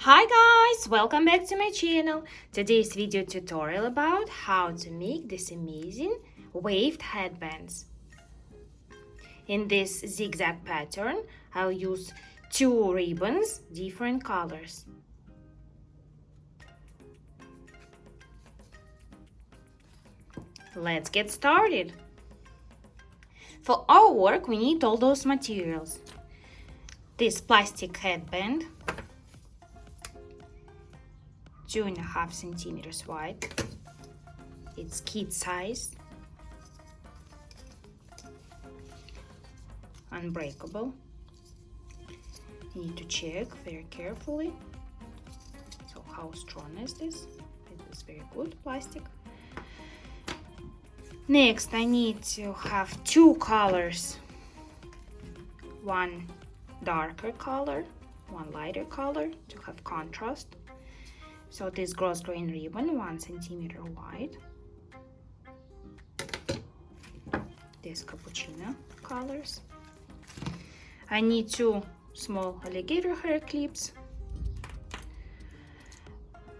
Hi guys, welcome back to my channel. Today's video tutorial about how to make this amazing waved headbands. In this zigzag pattern, I'll use two ribbons, different colors. Let's get started. For our work, we need all those materials. This plastic headband, 2.5 centimeters wide. It's kid size, unbreakable. You need to check very carefully. So how strong is this? It is very good plastic. Next, I need to have two colors. One darker color, one lighter color to have contrast. So this grosgrain ribbon, 1 centimeter wide. This cappuccino colors. I need two small alligator hair clips,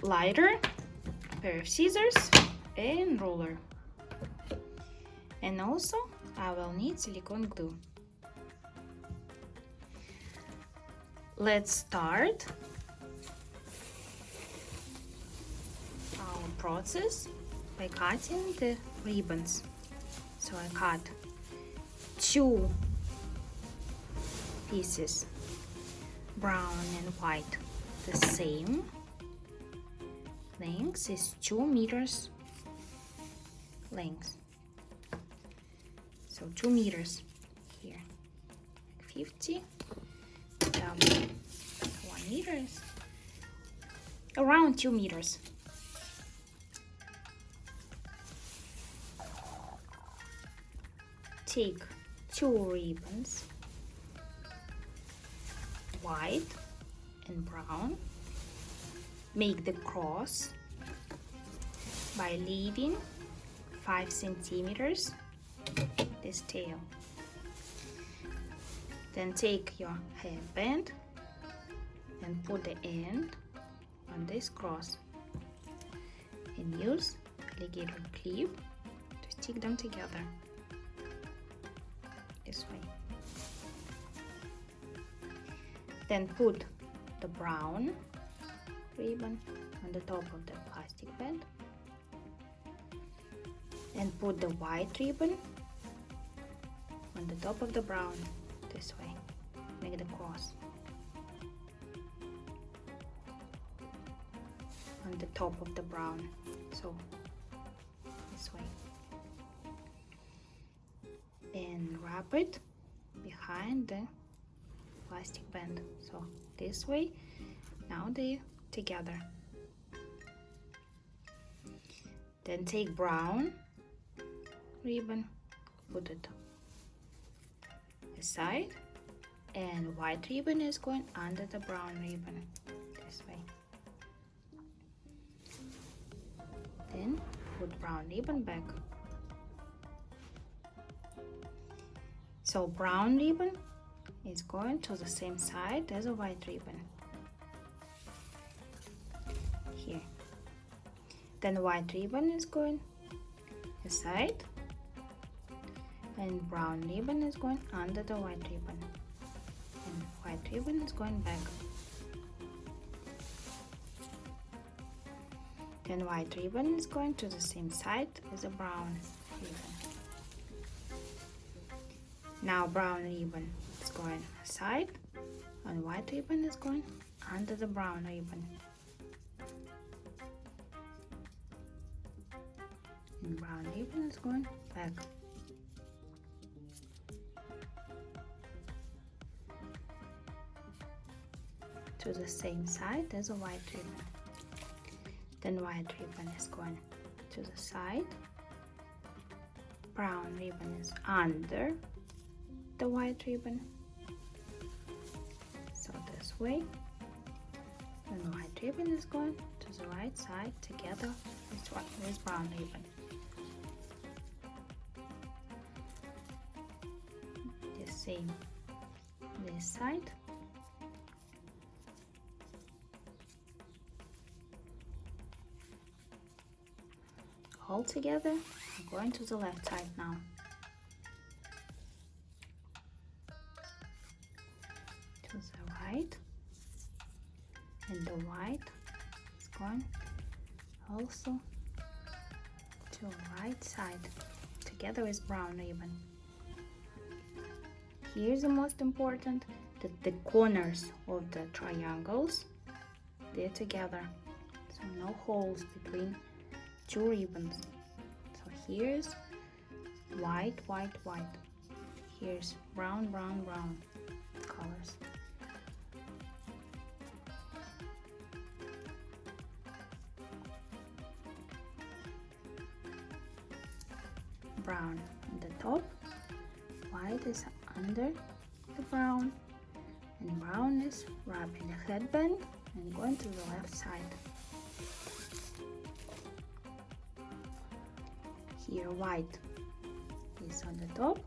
lighter, pair of scissors, and ruler. And also I will need silicone glue. Let's start our process by cutting the ribbons. So I cut two pieces, brown and white, the same length is 2 meters length. So 2 meters here, 50, down 1 meter, around 2 meters. Take two ribbons, white and brown. Make the cross by leaving 5 centimeters this tail. Then take your headband and put the end on this cross and use alligator clip to stick them together this way. Then put the brown ribbon on the top of the plastic band and put the white ribbon on the top of the brown this way. Make the cross on the top of the brown, so this way, and wrap it behind the plastic band, so this way. Now they're together. Then take brown ribbon, put it aside, and white ribbon is going under the brown ribbon this way. Then put brown ribbon back. So brown ribbon is going to the same side as a white ribbon here. Then white ribbon is going aside, and brown ribbon is going under the white ribbon, and white ribbon is going back. Then white ribbon is going to the same side as a brown ribbon. Now brown ribbon is going aside, and white ribbon is going under the brown ribbon. And brown ribbon is going back. To the same side as a white ribbon. Then white ribbon is going to the side. Brown ribbon is under the white ribbon. So this way. And white ribbon is going to the right side together with brown ribbon. The same this side. all together. I'm going to the left side now. To the right, and the white is going also to right side together with brown ribbon. Here's the most important, that the corners of the triangles, they're together, so no holes between two ribbons. So here's white, white, white. Here's brown, brown, brown colors. Brown on the top, white is under the brown, and brown is wrapping the headband and going to the left side. Here white is on the top,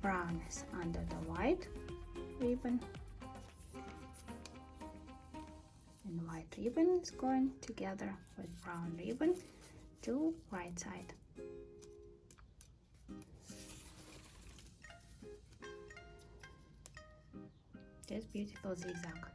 brown is under the white ribbon, and white ribbon is going together with brown ribbon to right side. This beautiful zigzag.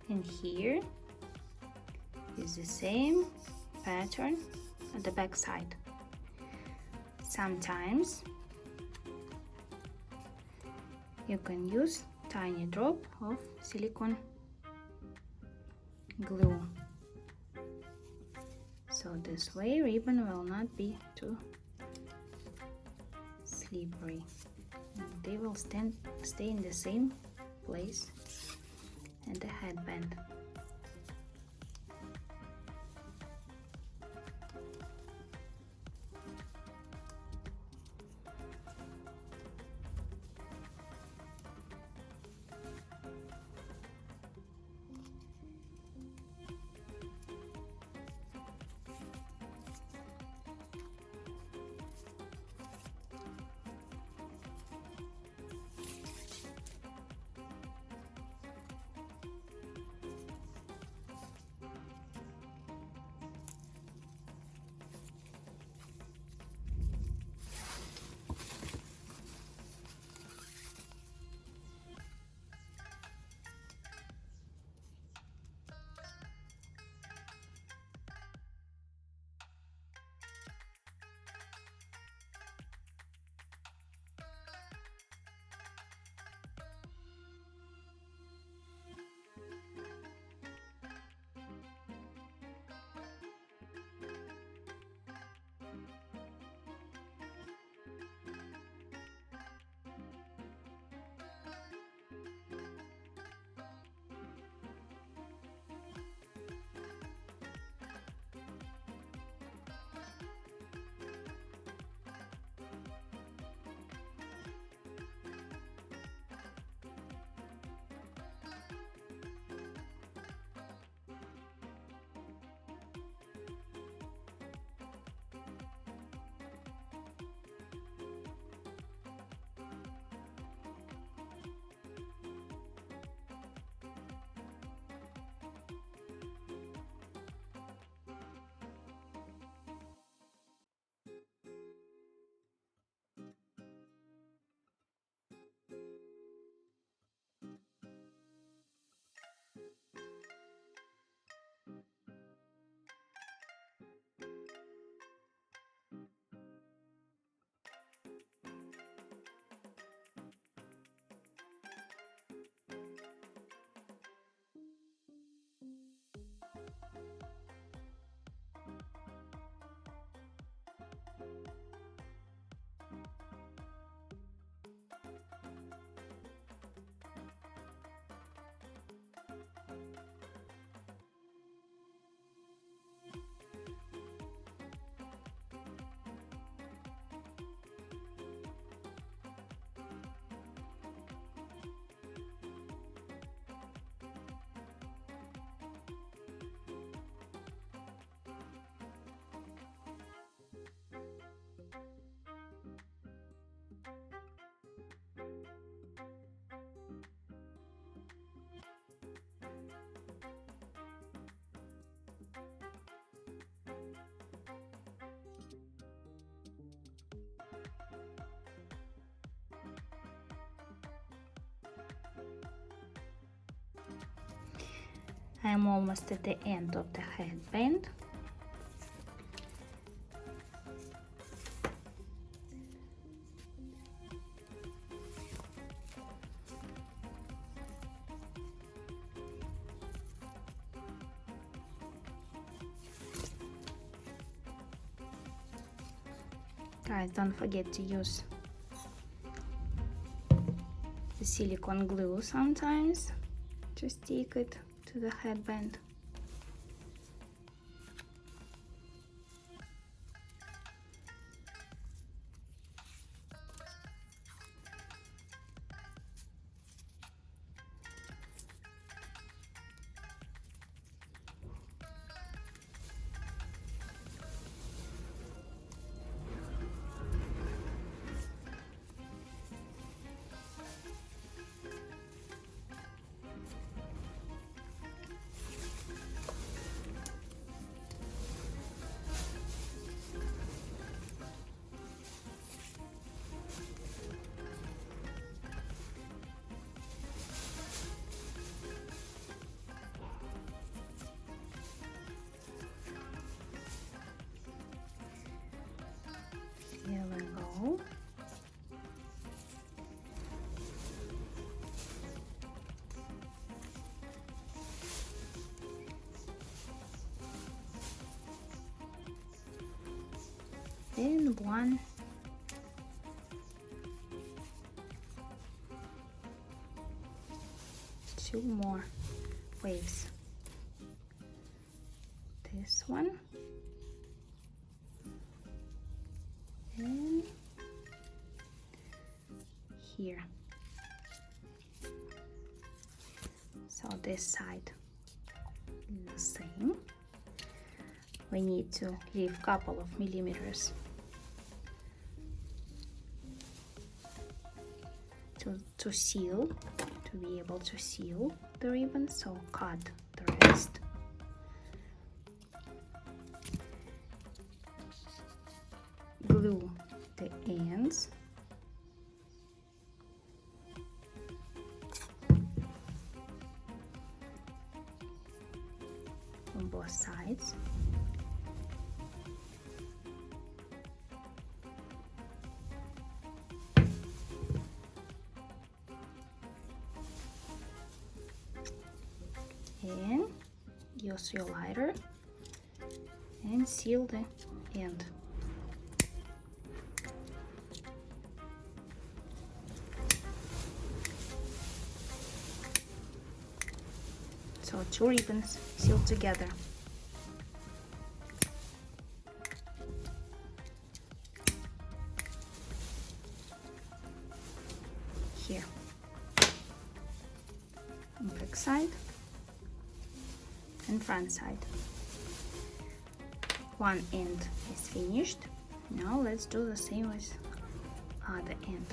And here is the same pattern on the back side. Sometimes you can use tiny drop of silicone glue, so this way ribbon will not be too slippery, and they will stay in the same place and the headband. I'm almost at the end of the headband. Guys, don't forget to use the silicone glue sometimes to stick it to the headband. Here we go. Then 1, 2 more waves. This one. And here. So this side is the same. We need to leave a couple of millimeters to seal, to be able to seal the ribbon, so cut the rest. Glue the ends. On both sides. And use your lighter and seal the end. So 2 ribbons sealed together. Here. On back side and front side. One end is finished. Now let's do the same with other end.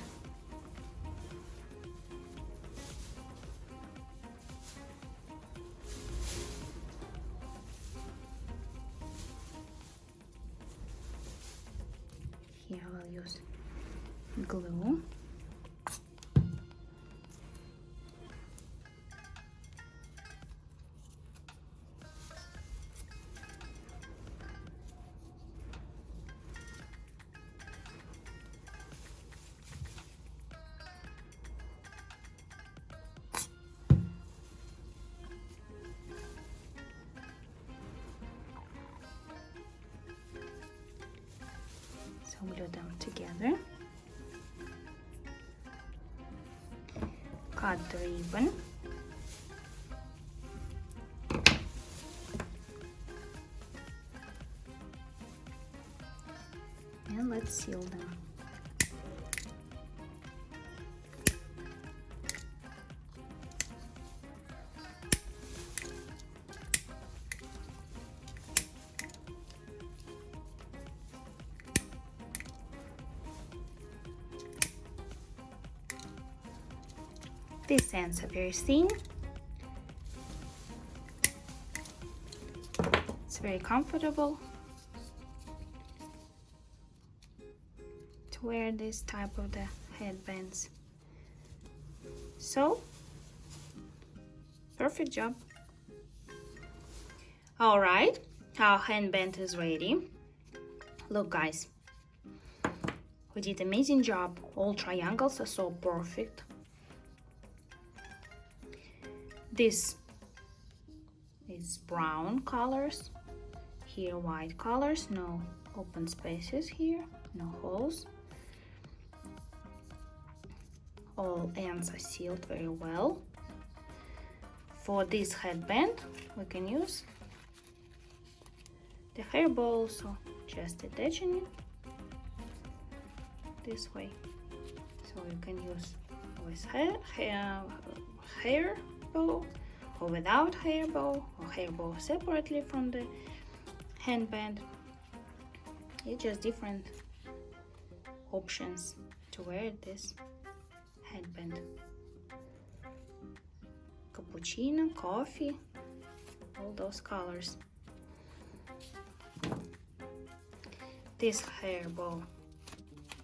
Here we'll use glue. Glue them together. Cut the ribbon. And let's seal them. These ends are very thin. It's very comfortable to wear this type of the headbands. So, perfect job. Alright, our headband is ready. Look guys, we did amazing job. All triangles are so perfect. This is brown colors, here white colors, no open spaces here, no holes. All ends are sealed very well. For this headband we can use the hairbow, so just attaching it this way. So you can use with hairbow or without hairbow, or hairbow separately from the headband. It's just different options to wear this headband. Cappuccino, coffee, all those colors. This hairbow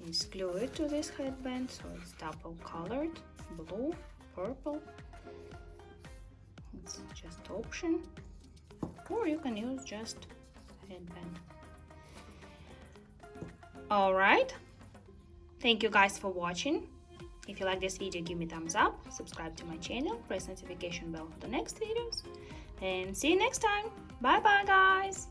is glued to this headband, so it's double colored, blue, purple. It's just option, or you can use just headband. All right, thank you guys for watching. If you like this video, give me thumbs up, subscribe to my channel, press notification bell for the next videos, and see you next time. Bye bye guys.